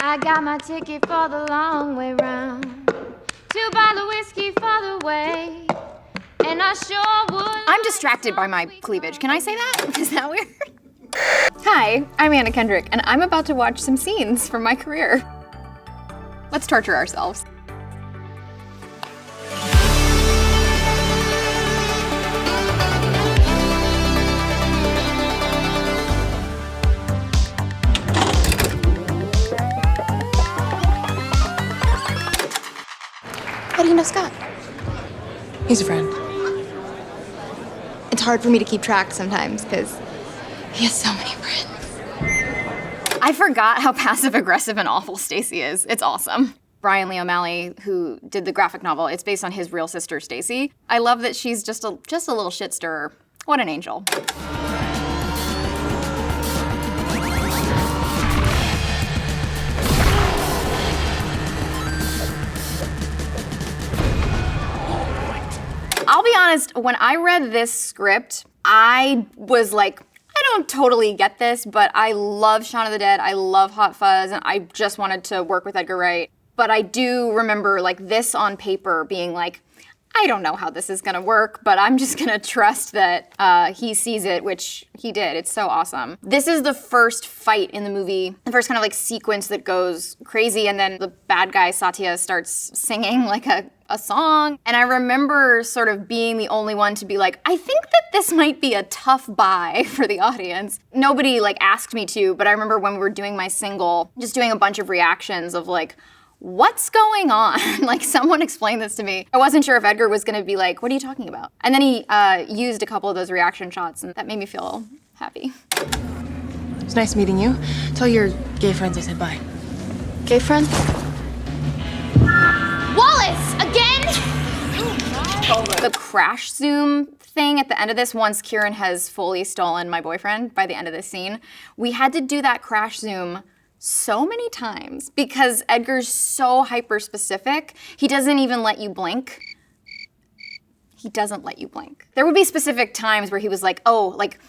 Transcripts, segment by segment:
I got my ticket for the long way round. 2 bottles of whiskey for the way. And I sure would. I'm distracted by my cleavage. Can I say that? Is that weird? Hi, I'm Anna Kendrick, and I'm about to watch some scenes from my career. Let's torture ourselves. How do you know Scott? He's a friend. It's hard for me to keep track sometimes because he has so many friends. I forgot how passive-aggressive and awful Stacy is. It's awesome. Brian Lee O'Malley, who did the graphic novel, it's based on his real sister, Stacy. I love that she's just a little shit stirrer. What an angel. I'll be honest, when I read this script, I was like, I don't totally get this, but I love Shaun of the Dead, I love Hot Fuzz, and I just wanted to work with Edgar Wright. But I do remember like this on paper being like, I don't know how this is gonna work, but I'm just gonna trust that he sees it, which he did. It's so awesome. This is the first fight in the movie, the first kind of like sequence that goes crazy, and then the bad guy, Satya, starts singing like a song. And I remember sort of being the only one to be like, I think that this might be a tough buy for the audience. Nobody like asked me to, but I remember when we were doing my single, just doing a bunch of reactions of like, what's going on? Like, someone explain this to me. I wasn't sure if Edgar was gonna be like, what are you talking about? And then he used a couple of those reaction shots, and that made me feel happy. It's nice meeting you. Tell your gay friends I said bye. Gay friend? Wallace, again? The crash zoom thing at the end of this, once Kieran has fully stolen my boyfriend by the end of this scene, we had to do that crash zoom so many times because Edgar's so hyper specific. He doesn't even let you blink. He doesn't let you blink. There would be specific times where he was like, oh, like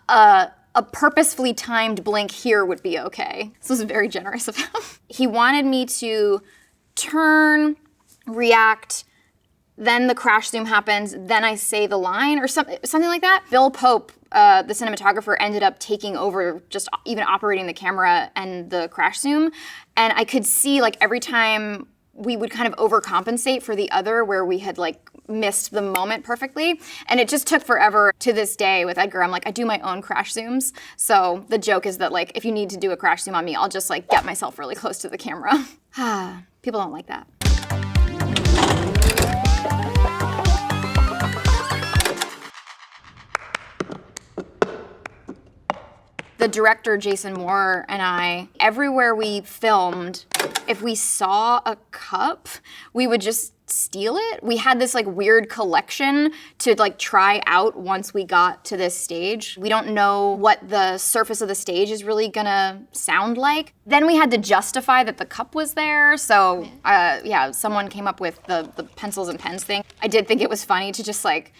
a purposefully timed blink here would be okay. This was very generous of him. He wanted me to turn, react, then the crash zoom happens, then I say the line or something like that. Bill Pope, the cinematographer, ended up taking over just even operating the camera and the crash zoom. And I could see like every time we would kind of overcompensate for the other where we had like missed the moment perfectly. And it just took forever. To this day with Edgar, I'm like, I do my own crash zooms. So the joke is that like, if you need to do a crash zoom on me, I'll just like get myself really close to the camera. People don't like that. The director, Jason Moore, and I, everywhere we filmed, if we saw a cup, we would just steal it. We had this like weird collection to like try out once we got to this stage. We don't know what the surface of the stage is really gonna sound like. Then we had to justify that the cup was there. So yeah, someone came up with the pencils and pens thing. I did think it was funny to just like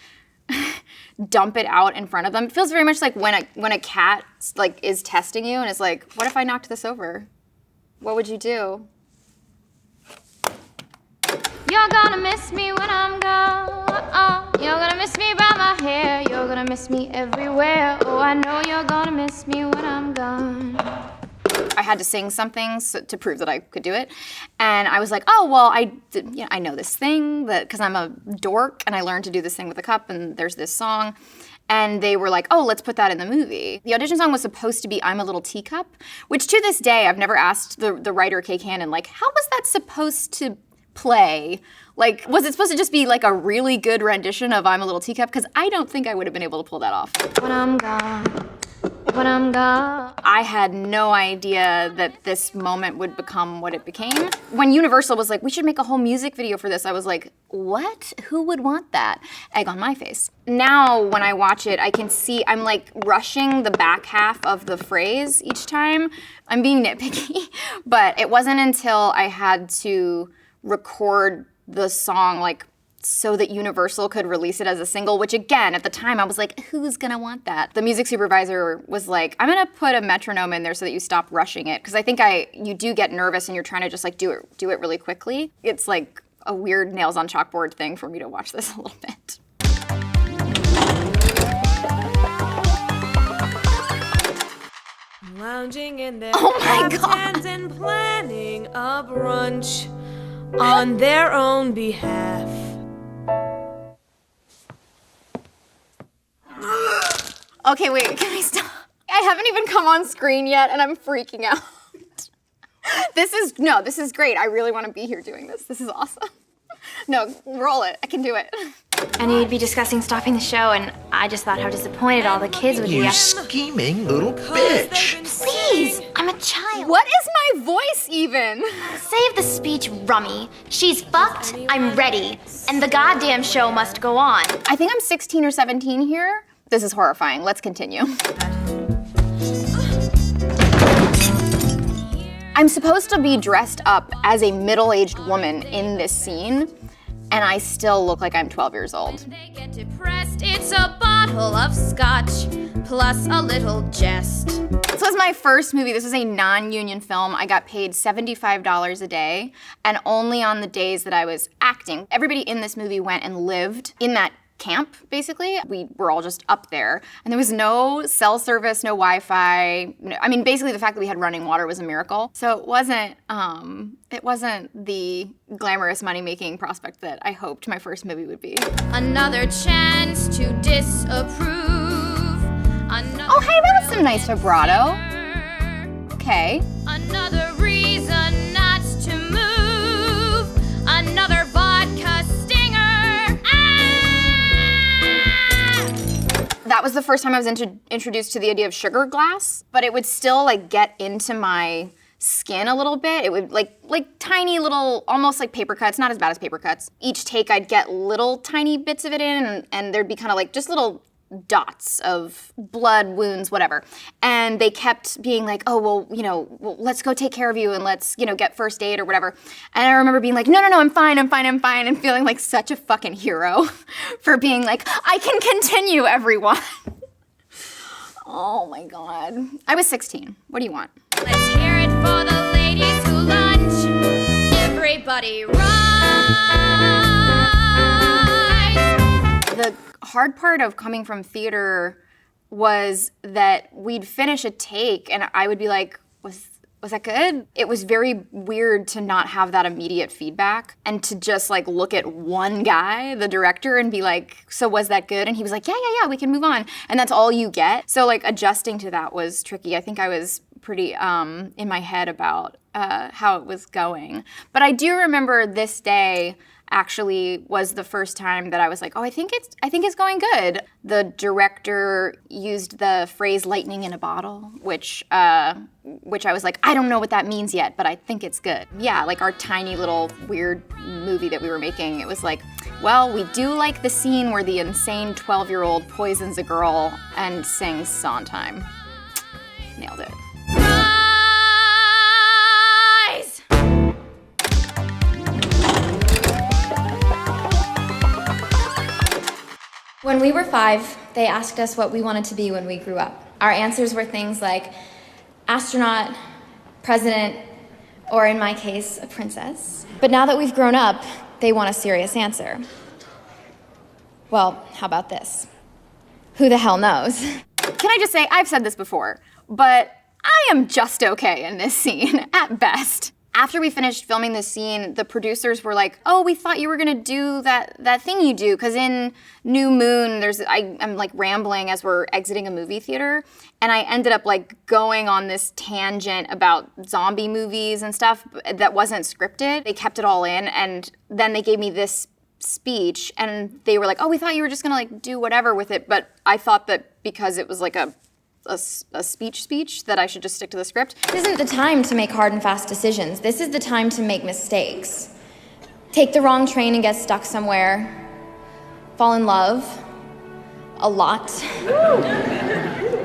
dump it out in front of them. It feels very much like when a cat like is testing you and is like, what if I knocked this over? What would you do? You're gonna miss me when I'm gone. You're gonna miss me by my hair. You're gonna miss me everywhere. Oh, I know you're gonna miss me when I'm gone. I had to sing something to prove that I could do it. And I was like, oh, well, I know this thing because I'm a dork and I learned to do this thing with a cup and there's this song. And they were like, oh, let's put that in the movie. The audition song was supposed to be I'm a Little Teacup, which to this day, I've never asked the writer, Kay Cannon, like, how was that supposed to play? Like, was it supposed to just be like a really good rendition of I'm a Little Teacup? Because I don't think I would have been able to pull that off. When I'm gone. When I'm gone. I had no idea that this moment would become what it became. When Universal was like, we should make a whole music video for this, I was like, what? Who would want that? Egg on my face. Now, when I watch it, I can see I'm like rushing the back half of the phrase each time. I'm being nitpicky, but it wasn't until I had to record the song like so that Universal could release it as a single, which again, at the time I was like, who's gonna want that? The music supervisor was like, I'm gonna put a metronome in there so that you stop rushing it. Because I think you do get nervous and you're trying to just like do it really quickly. It's like a weird nails on chalkboard thing for me to watch this a little bit. Lounging in their Oh my God. caftans and planning a brunch on their own behalf. Okay, wait, can I stop? I haven't even come on screen yet and I'm freaking out. This is great. I really want to be here doing this. This is awesome. No, roll it. I can do it. I knew you'd be discussing stopping the show, and I just thought how disappointed all the kids would be. You scheming little bitch. Please, I'm a child. What is my voice even? Save the speech, rummy. She's fucked, I'm ready, and the goddamn show must go on. I think I'm 16 or 17 here. This is horrifying. Let's continue. I'm supposed to be dressed up as a middle-aged woman in this scene, and I still look like I'm 12 years old. They get depressed, it's a bottle of scotch, plus a little jest. This was my first movie. This was a non-union film. I got paid $75 a day, and only on the days that I was acting. Everybody in this movie went and lived in that camp, basically. We were all just up there, and there was no cell service, no Wi-Fi. I mean, basically the fact that we had running water was a miracle. So it wasn't the glamorous money-making prospect that I hoped my first movie would be. Another chance to disapprove. Oh, hey, that was some nice vibrato. Okay. Another reason not to move. Another vodka stinger. That was the first time I was introduced to the idea of sugar glass, but it would still like get into my skin a little bit. It would like tiny little, almost like paper cuts, not as bad as paper cuts. Each take I'd get little tiny bits of it in, and there'd be kind of like just little dots of blood, wounds, whatever. And they kept being like, oh, well, let's go take care of you and let's, get first aid or whatever. And I remember being like, no, I'm fine, and feeling like such a fucking hero for being like, I can continue, everyone. Oh my God. I was 16. What do you want? Let's hear it for the ladies who lunch. Everybody rise. The hard part of coming from theater was that we'd finish a take and I would be like, was that good? It was very weird to not have that immediate feedback and to just like look at one guy, the director, and be like, so was that good? And he was like, yeah, we can move on. And that's all you get. So like adjusting to that was tricky. I think I was pretty in my head about how it was going. But I do remember this day actually was the first time that I was like, oh, I think it's going good. The director used the phrase lightning in a bottle, which I was like, I don't know what that means yet, but I think it's good. Yeah, like our tiny little weird movie that we were making, it was like, well, we do like the scene where the insane 12-year-old poisons a girl and sings Sondheim. Nailed it. When we were 5, they asked us what we wanted to be when we grew up. Our answers were things like astronaut, president, or in my case, a princess. But now that we've grown up, they want a serious answer. Well, how about this? Who the hell knows? Can I just say, I've said this before, but I am just okay in this scene, at best. After we finished filming this scene, the producers were like, oh, we thought you were gonna do that thing you do, because in New Moon, I'm like rambling as we're exiting a movie theater, and I ended up like going on this tangent about zombie movies and stuff that wasn't scripted. They kept it all in, and then they gave me this speech, and they were like, oh, we thought you were just gonna like do whatever with it, but I thought that because it was like a speech that I should just stick to the script. This isn't the time to make hard and fast decisions. This is the time to make mistakes. Take the wrong train and get stuck somewhere. Fall in love. A lot.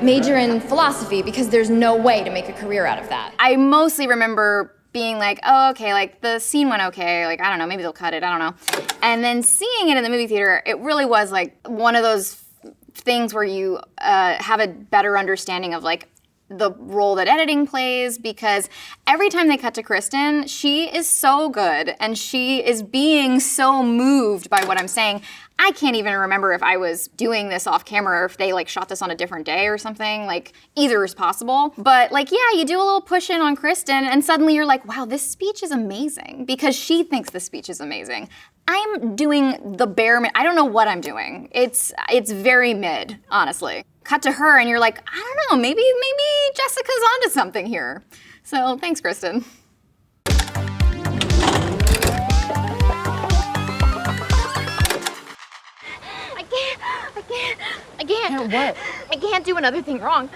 Major in philosophy because there's no way to make a career out of that. I mostly remember being like, oh, okay, like the scene went okay, like I don't know, maybe they'll cut it, I don't know. And then seeing it in the movie theater, it really was like one of those things where you have a better understanding of like the role that editing plays, because every time they cut to Kristen, she is so good and she is being so moved by what I'm saying. I can't even remember if I was doing this off camera or if they like shot this on a different day or something. Like either is possible. But like, yeah, you do a little push in on Kristen and suddenly you're like, wow, this speech is amazing, because she thinks the speech is amazing. I'm doing the bare minimum. I don't know what I'm doing. It's very mid, honestly. Cut to her and you're like, I don't know, maybe Jessica's onto something here. So thanks, Kristen. I can't. What? I can't do another thing wrong.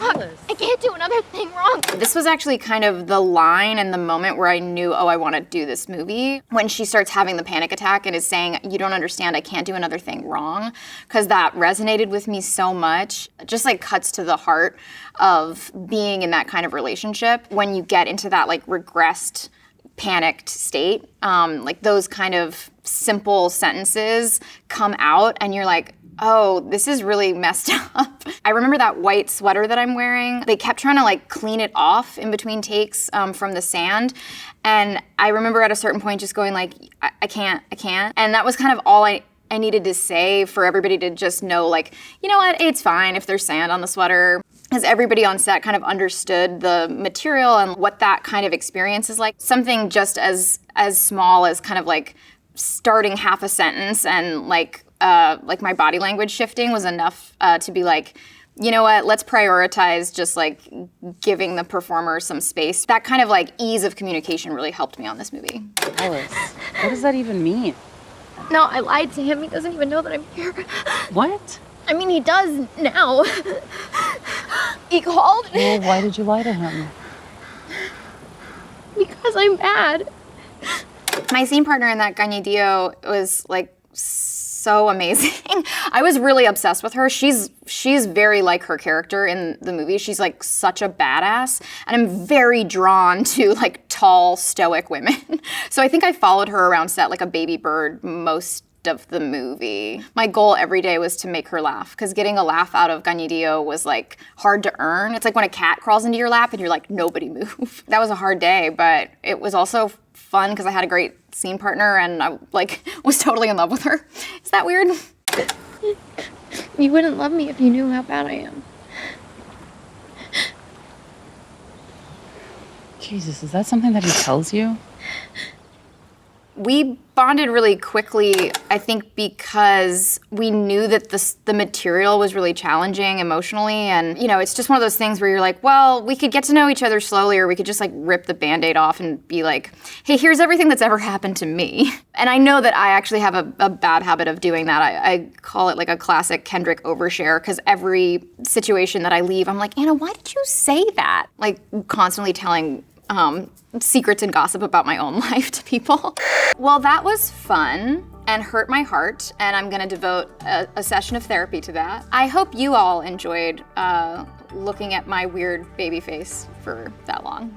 I can't do another thing wrong. This was actually kind of the line and the moment where I knew, oh, I want to do this movie. When she starts having the panic attack and is saying, you don't understand, I can't do another thing wrong. Because that resonated with me so much. It just like cuts to the heart of being in that kind of relationship. When you get into that like regressed, panicked state, like those kind of simple sentences come out and you're like, oh, this is really messed up. I remember that white sweater that I'm wearing. They kept trying to like clean it off in between takes from the sand. And I remember at a certain point just going like, I can't. And that was kind of all I needed to say for everybody to just know like, you know what, it's fine if there's sand on the sweater. Because everybody on set kind of understood the material and what that kind of experience is like. Something just as small as kind of like starting half a sentence and like my body language shifting was enough to be like, you know what, let's prioritize just like giving the performer some space. That kind of like ease of communication really helped me on this movie. Alice, what does that even mean? No, I lied to him. He doesn't even know that I'm here. What? I mean, he does now. He called. Well, why did you lie to him? Because I'm mad. My scene partner in that Guggino was like so amazing. I was really obsessed with her. She's very like her character in the movie. She's like such a badass, and I'm very drawn to like tall, stoic women. So I think I followed her around set like a baby bird most of the movie. My goal every day was to make her laugh, because getting a laugh out of Guggino was like hard to earn. It's like when a cat crawls into your lap and you're like, nobody move. That was a hard day, but it was also fun because I had a great scene partner and I like was totally in love with her. Is that weird? You wouldn't love me if you knew how bad I am. Jesus, is that something that he tells you? We bonded really quickly, I think, because we knew that the material was really challenging emotionally. And, you know, it's just one of those things where you're like, well, we could get to know each other slowly, or we could just like rip the Band-Aid off and be like, hey, here's everything that's ever happened to me. And I know that I actually have a bad habit of doing that. I call it like a classic Kendrick overshare, because every situation that I leave, I'm like, Anna, why did you say that? Like constantly telling secrets and gossip about my own life to people. Well, that was fun and hurt my heart, and I'm gonna devote a session of therapy to that. I hope you all enjoyed looking at my weird baby face for that long.